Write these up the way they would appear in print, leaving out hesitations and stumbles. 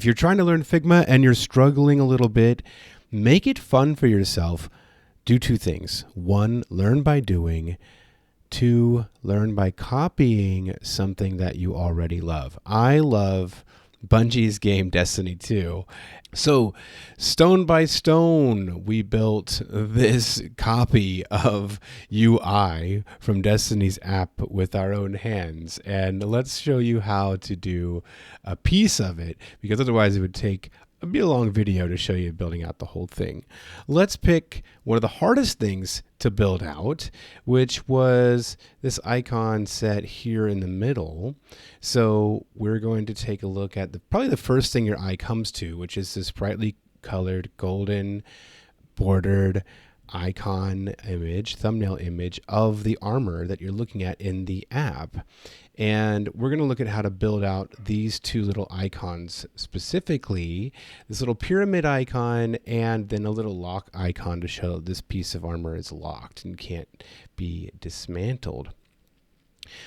If you're trying to learn Figma and you're struggling a little bit, make it fun for yourself. Do two things. One, learn by doing. Two, learn by copying something that you already love. I love Bungie's game Destiny 2. So stone by stone, we built this copy of UI from Destiny's app with our own hands. And let's show you how to do a piece of it, because otherwise it would be a long video to show you building out the whole thing. Let's pick one of the hardest things to build out, which was this icon set here in the middle. So we're going to take a look at probably the first thing your eye comes to, which is this brightly colored golden bordered icon image, thumbnail image of the armor that you're looking at in the app. And we're going to look at how to build out these two little icons, specifically this little pyramid icon and then a little lock icon to show that this piece of armor is locked and can't be dismantled.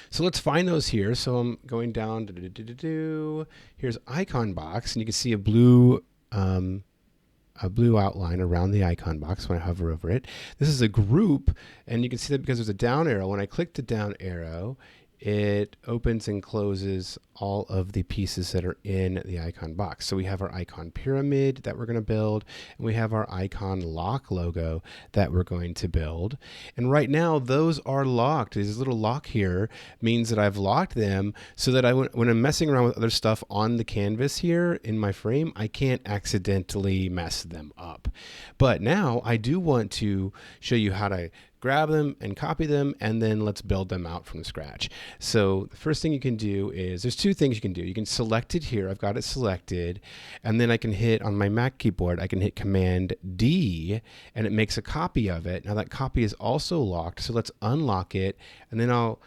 So let's find those here. So I'm going down to here's icon box, and you can see a blue outline around the icon box when I hover over it. This is a group, and you can see that because there's a down arrow. When I click the down arrow, it opens and closes all of the pieces that are in the icon box. So we have our icon pyramid that we're going to build, and we have our icon lock logo that we're going to build. And right now, those are locked. This little lock here means that I've locked them so that when I'm messing around with other stuff on the canvas here in my frame, I can't accidentally mess them up. But now I do want to show you how to grab them and copy them, and then let's build them out from scratch. So the first thing you can do is, there's two things you can do. You can select it here. I've got it selected, and then I can hit on my Mac keyboard, I can hit Command D, and it makes a copy of it. Now that copy is also locked, so let's unlock it, and then I'll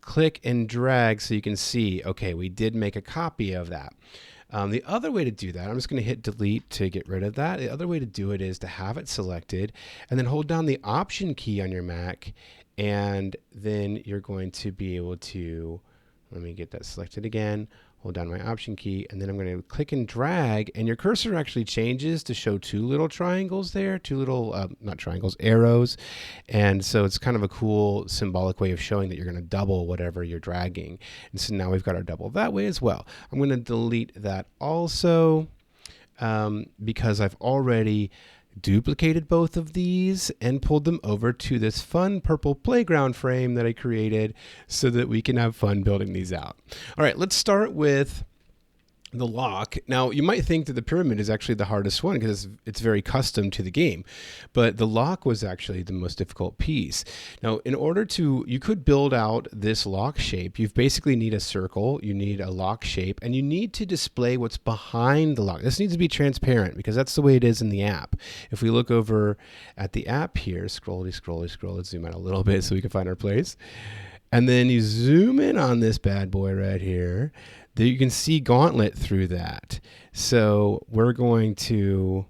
click and drag so you can see, okay, we did make a copy of that. The other way to do that, I'm just going to hit delete to get rid of that. The other way to do it is to have it selected and then hold down the Option key on your Mac, and then you're going to be able to, let me get that selected again, hold down my Option key, and then I'm going to click and drag, and your cursor actually changes to show two little triangles there, two little, not triangles, arrows. And so it's kind of a cool symbolic way of showing that you're going to double whatever you're dragging. And so now we've got our double that way as well. I'm going to delete that also because I've already duplicated both of these and pulled them over to this fun purple playground frame that I created so that we can have fun building these out. All right, let's start with the lock. Now, you might think that the pyramid is actually the hardest one because it's very custom to the game, but the lock was actually the most difficult piece. Now, you could build out this lock shape. You basically need a circle, you need a lock shape, and you need to display what's behind the lock. This needs to be transparent because that's the way it is in the app. If we look over at the app here, scroll, let's zoom out a little bit so we can find our place. And then you zoom in on this bad boy right here. There you can see Gauntlet through that. So we're going to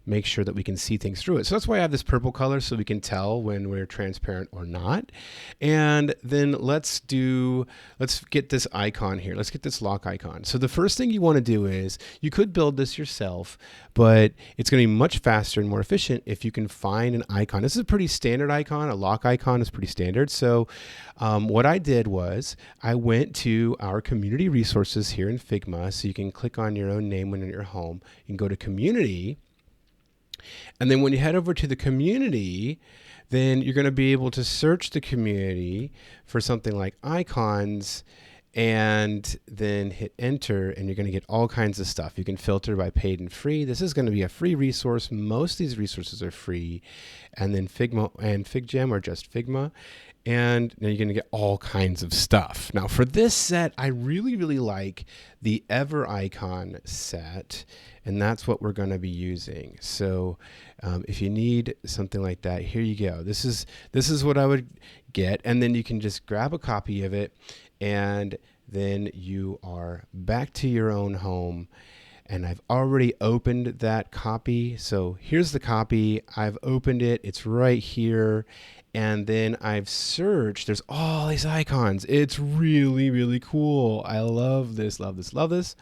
make sure that we can see things through it. So that's why I have this purple color, so we can tell when we're transparent or not. And then let's get this icon here. Let's get this lock icon. So the first thing you want to do is, you could build this yourself, but it's going to be much faster and more efficient if you can find an icon. This is a pretty standard icon. A lock icon is pretty standard. So what I did was I went to our community resources here in Figma. So you can click on your own name when you're at your home. You can go to community. And then when you head over to the community, then you're going to be able to search the community for something like icons, and then hit enter, and you're going to get all kinds of stuff. You can filter by paid and free. This is going to be a free resource. Most of these resources are free. And then Figma and FigJam are just Figma. And now you're going to get all kinds of stuff. Now for this set, I really, really like the Ever icon set, and that's what we're going to be using. So if you need something like that, here you go. This is what I would get, and then you can just grab a copy of it, and then you are back to your own home. And I've already opened that copy. So here's the copy. I've opened it. It's right here. And then I've searched. There's all these icons. It's really, really cool. I love this, love this, love this.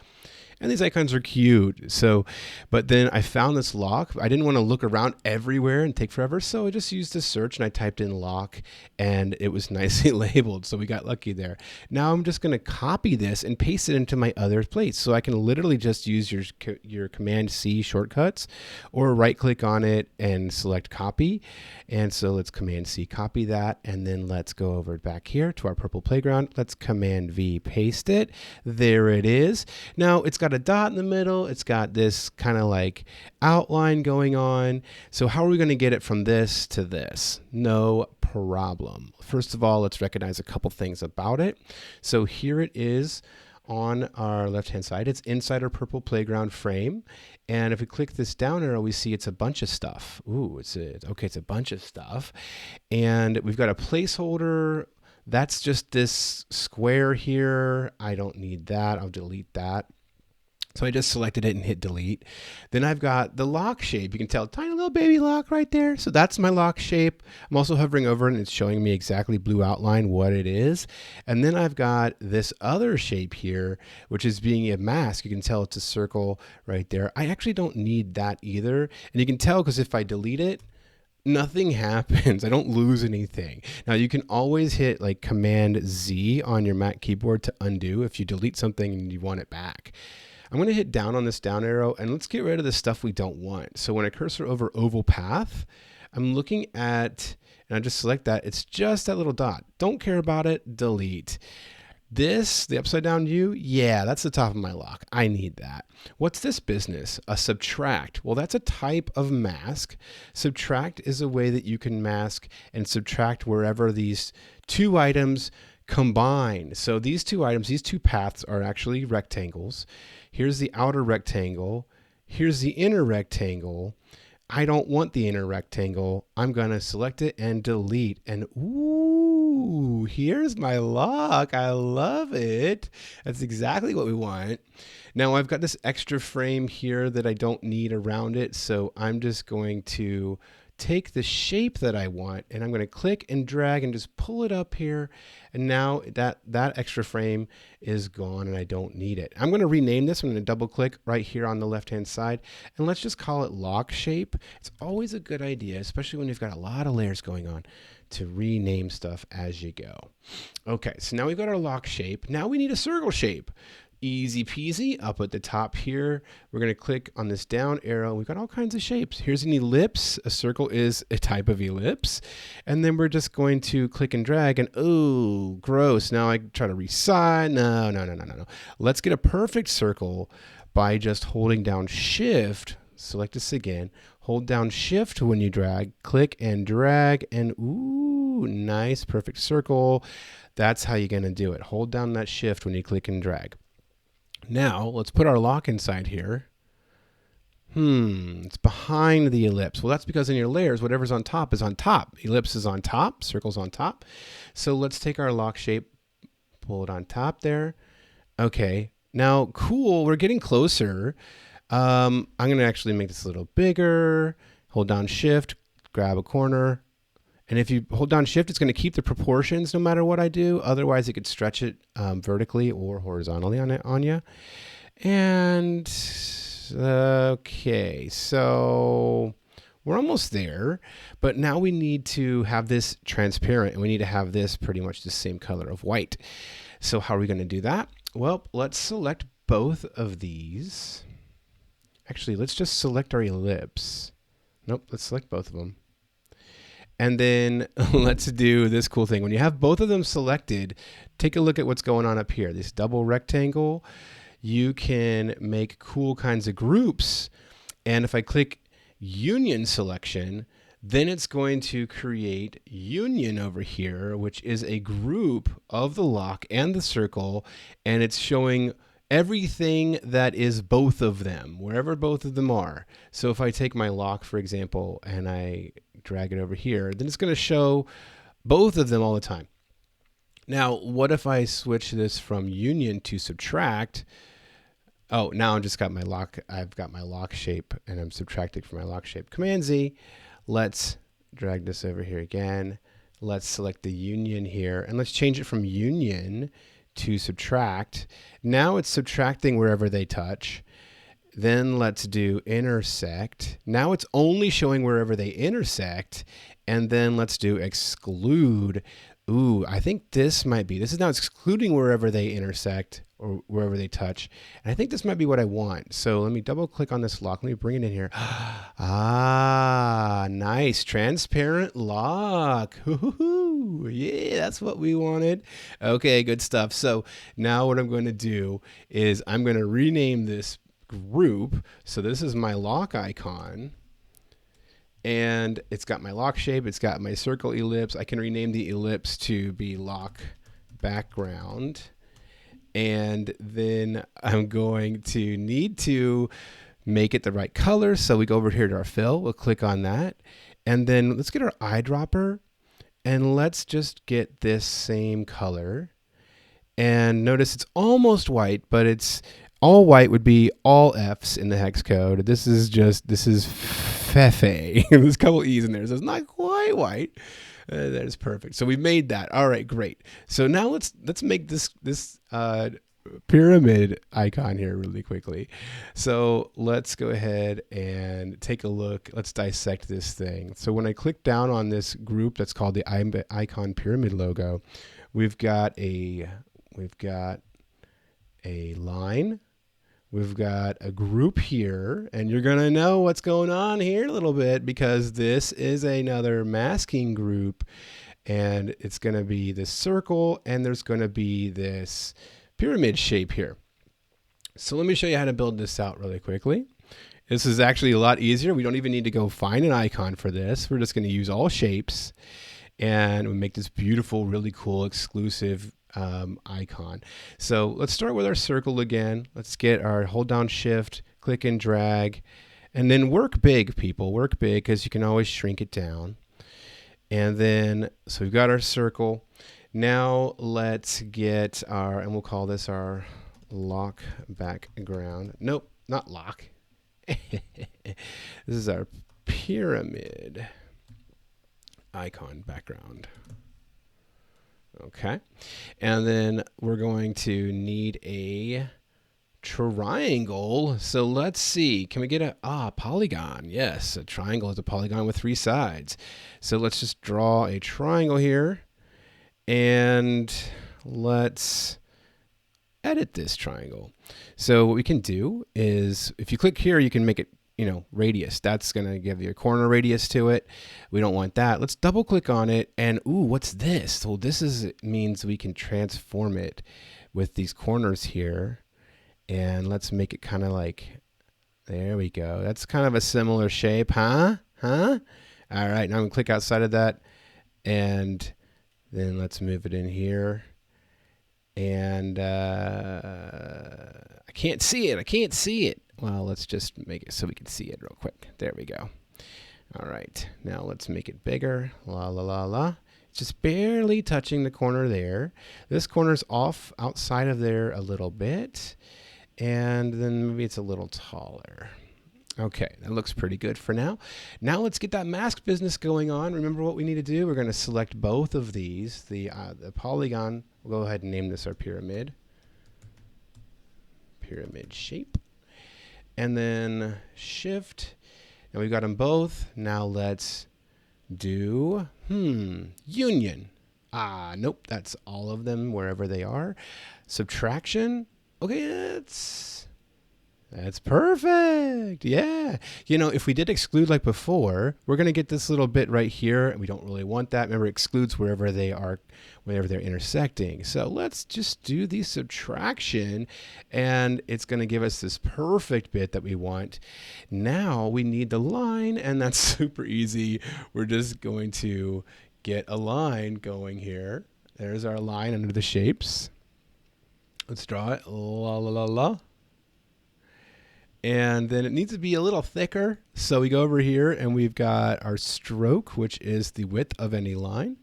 And these icons are cute. So, but then I found this lock. I didn't want to look around everywhere and take forever. So I just used a search and I typed in lock and it was nicely labeled. So we got lucky there. Now I'm just going to copy this and paste it into my other place. So I can literally just use your Command C shortcuts or right click on it and select copy. And so let's Command C copy that. And then let's go over back here to our purple playground. Let's Command V paste it. There it is. Now it's got a dot in the middle. It's got this kind of like outline going on. So how are we going to get it from this to this? No problem. First of all, let's recognize a couple things about it. So here it is on our left-hand side. It's inside our purple playground frame. And if we click this down arrow, we see it's a bunch of stuff. Ooh, it's a bunch of stuff. And we've got a placeholder. That's just this square here. I don't need that. I'll delete that. So I just selected it and hit delete. Then I've got the lock shape. You can tell, tiny little baby lock right there. So that's my lock shape. I'm also hovering over it and it's showing me exactly blue outline what it is. And then I've got this other shape here, which is being a mask. You can tell it's a circle right there. I actually don't need that either. And you can tell because if I delete it, nothing happens. I don't lose anything. Now you can always hit like Command Z on your Mac keyboard to undo if you delete something and you want it back. I'm going to hit down on this down arrow and let's get rid of the stuff we don't want. So when I cursor over oval path, I'm looking at, and I just select that, it's just that little dot. Don't care about it, delete. This, the upside down U, yeah, that's the top of my lock. I need that. What's this business? A subtract. Well, that's a type of mask. Subtract is a way that you can mask and subtract wherever these two items combine. So these two items, these two paths are actually rectangles. Here's the outer rectangle. Here's the inner rectangle. I don't want the inner rectangle. I'm going to select it and delete. And ooh, here's my lock. I love it. That's exactly what we want. Now I've got this extra frame here that I don't need around it. So I'm just going to take the shape that I want and I'm going to click and drag and just pull it up here. And now that extra frame is gone and I don't need it. I'm going to rename this. I'm going to double click right here on the left hand side and let's just call it lock shape. It's always a good idea, especially when you've got a lot of layers going on, to rename stuff as you go. Okay, so now we've got our lock shape. Now we need a circle shape. Easy peasy. Up at the top here, we're going to click on this down arrow. We've got all kinds of shapes. Here's an ellipse. A circle is a type of ellipse. And then we're just going to click and drag and oh, gross. Now I try to resize. No. Let's get a perfect circle by just holding down Shift. Select this again. Hold down Shift when you drag, click and drag, and ooh, nice, perfect circle. That's how you're going to do it. Hold down that Shift when you click and drag. Now, let's put our lock inside here. It's behind the ellipse. Well, that's because in your layers, whatever's on top is on top. Ellipse is on top, circle's on top. So let's take our lock shape, pull it on top there. Okay, now cool, we're getting closer. I'm going to actually make this a little bigger. Hold down Shift, grab a corner. And if you hold down Shift, it's going to keep the proportions no matter what I do. Otherwise, it could stretch it vertically or horizontally on you. And okay, so we're almost there. But now we need to have this transparent, and we need to have this pretty much the same color of white. So how are we going to do that? Well, let's select both of these. Actually, let's just select our ellipse. Nope, let's select both of them. And then let's do this cool thing. When you have both of them selected, take a look at what's going on up here. This double rectangle, you can make cool kinds of groups. And if I click Union Selection, then it's going to create Union over here, which is a group of the lock and the circle. And it's showing everything that is both of them, wherever both of them are. So if I take my lock, for example, and I drag it over here, then it's going to show both of them all the time. Now, what if I switch this from union to subtract? Oh, now I've just got my lock. I've got my lock shape and I'm subtracting from my lock shape. Command Z. Let's drag this over here again. let's select the union here, and let's change it from union to subtract. Now it's subtracting wherever they touch. Then let's do intersect. Now it's only showing wherever they intersect. And then let's do exclude. Ooh, I think this is now excluding wherever they intersect or wherever they touch. And I think this might be what I want. So let me double click on this lock. Let me bring it in here. Ah, nice. Transparent lock. Hoo-hoo-hoo. Yeah, that's what we wanted. Okay, good stuff. So now what I'm going to do is I'm going to rename this group. So this is my lock icon. And it's got my lock shape. It's got my circle ellipse. I can rename the ellipse to be lock background. And then I'm going to need to make it the right color. So we go over here to our fill. We'll click on that. And then let's get our eyedropper. And let's just get this same color. And notice it's almost white, but it's all white would be all F's in the hex code. This is Fefe. There's a couple E's in there, so it's not quite white. That is perfect. So we made that. All right, great. So now let's make this pyramid icon here really quickly. So let's go ahead and take a look. Let's dissect this thing. So when I click down on this group that's called the icon pyramid logo, we've got a line. We've got a group here, and you're going to know what's going on here a little bit because this is another masking group, and it's going to be this circle, and there's going to be this pyramid shape here. So let me show you how to build this out really quickly. This is actually a lot easier. We don't even need to go find an icon for this. We're just going to use all shapes, and we make this beautiful, really cool, exclusive icon. So let's start with our circle again. Let's get our hold down shift, click and drag, and then work big, people. Work big because you can always shrink it down. And then, so we've got our circle. Now let's get our, and we'll call this our lock background. Nope, not lock. This is our pyramid icon background. Okay, and then we're going to need a triangle. So let's see, can we get a polygon? Yes, a triangle is a polygon with 3 sides. So let's just draw a triangle here, and let's edit this triangle. So what we can do is, if you click here, you can make it, radius. That's going to give you a corner radius to it. We don't want that. Let's double click on it, and ooh, what's this? So this means we can transform it with these corners here, and let's make it kind of like, there we go. That's kind of a similar shape, huh? All right, now I'm going to click outside of that, and then let's move it in here. And I can't see it. Well, let's just make it so we can see it real quick. There we go. All right, now let's make it bigger. La la la la. It's just barely touching the corner there. This corner's off outside of there a little bit, and then maybe it's a little taller. Okay, that looks pretty good for now. Now let's get that mask business going on. Remember what we need to do? We're going to select both of these. The polygon, we'll go ahead and name this our pyramid shape. And then shift, and we've got them both. Now let's do, union. Nope, that's all of them wherever they are. Subtraction, okay, that's perfect. Yeah. If we did exclude like before, we're going to get this little bit right here, and we don't really want that. Remember, excludes wherever they are, whenever they're intersecting. So let's just do the subtraction, and it's going to give us this perfect bit that we want. Now we need the line, and that's super easy. We're just going to get a line going here. There's our line under the shapes. Let's draw it. La la la la. And then it needs to be a little thicker. So we go over here and we've got our stroke, which is the width of any line.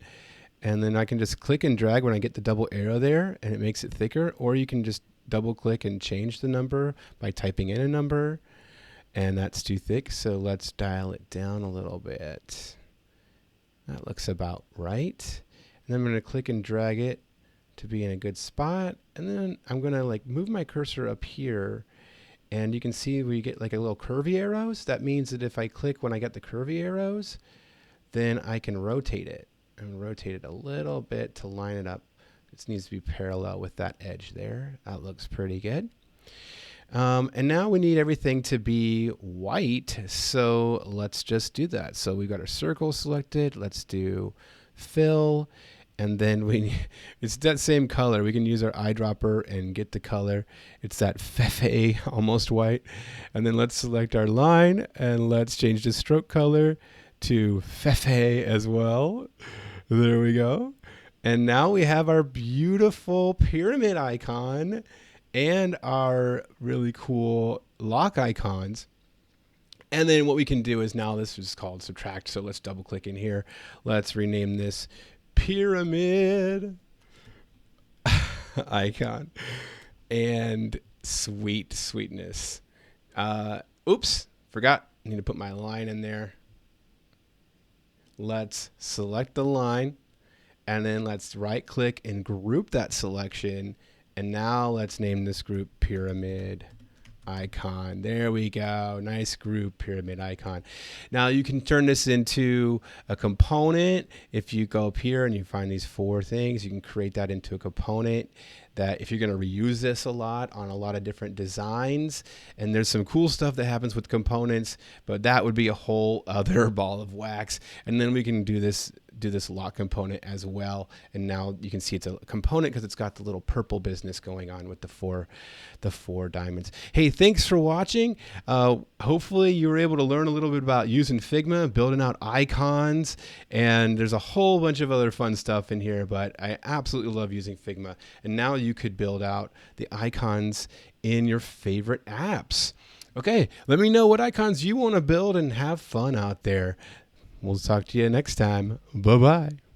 And then I can just click and drag when I get the double arrow there, and it makes it thicker. Or you can just double click and change the number by typing in a number. And that's too thick. So let's dial it down a little bit. That looks about right. And then I'm going to click and drag it to be in a good spot. And then I'm going to like move my cursor up here, and you can see we get like a little curvy arrows. That means that if I click when I get the curvy arrows, then I can rotate it and rotate it a little bit to line it up. This needs to be parallel with that edge there. That looks pretty good. And now we need everything to be white. So let's just do that. So we've got our circle selected. Let's do fill. And then it's that same color. We can use our eyedropper and get the color. It's that fefe, almost white. And then let's select our line and let's change the stroke color to fefe as well. There we go. And now we have our beautiful pyramid icon and our really cool lock icons. And then what we can do is now this is called subtract. So let's double click in here. Let's rename this pyramid icon. And sweetness. Oops, forgot. I need to put my line in there. Let's select the line, and then let's right click and group that selection. And now let's name this group pyramid icon. There we go. Nice group pyramid icon. Now you can turn this into a component. If you go up here and you find these 4 things, you can create that into a component that if you're going to reuse this a lot on a lot of different designs. And there's some cool stuff that happens with components, but that would be a whole other ball of wax. And then we can do this lock component as well. And now you can see it's a component because it's got the little purple business going on with the four diamonds. Hey, thanks for watching. Hopefully you were able to learn a little bit about using Figma, building out icons, and there's a whole bunch of other fun stuff in here, but I absolutely love using Figma. And now you could build out the icons in your favorite apps. Okay, let me know what icons you want to build and have fun out there. We'll talk to you next time. Bye-bye.